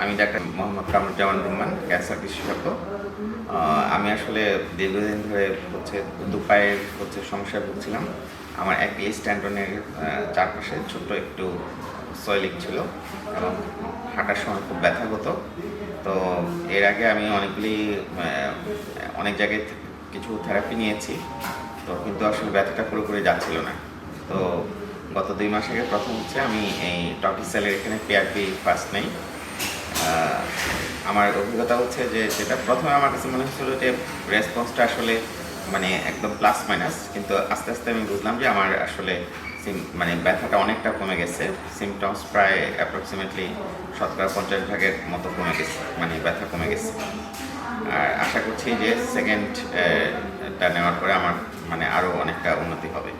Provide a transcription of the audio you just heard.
আমি doctor Mohammad Kamruzzaman Rahman, cancer বিশেষজ্ঞ। আমি আসলে দীর্ঘদিন ধরে দুপায়ের সমস্যায় ভুগছিলাম। আমার অ্যাকিলিস টেন্ডনের চারপাশে ছোট্ট একটু সয়েলিং ছিল এবং হাঁটার সময় খুব ব্যথা হতো। তো এর আগে আমি অনেক জায়গায় কিছু থেরাপি নিয়েছি, তো কিন্তু আসলে ব্যথাটা পুরোপুরি যাচ্ছিল না। তো গত 2 মাস আগে প্রথম আমি এই টটিসেলের এখানে পিআরপি ফার্স্ট নেই। আমার অভিজ্ঞতা যে যেটা প্রথমে আমার কাছে মনে হচ্ছিল যে রেসপন্সটা আসলে একদম প্লাস মাইনাস, কিন্তু আস্তে আস্তে আমি বুঝলাম যে আমার আসলে ব্যথাটা অনেকটা কমে গেছে। সিমটমস প্রায় অ্যাপ্রক্সিমেটলি 50% মতো কমে গেছে, ব্যথা কমে গেছে। আর আশা করছি যে সেকেন্ডটা নেওয়ার পরে আমার আরও অনেকটা উন্নতি হবে।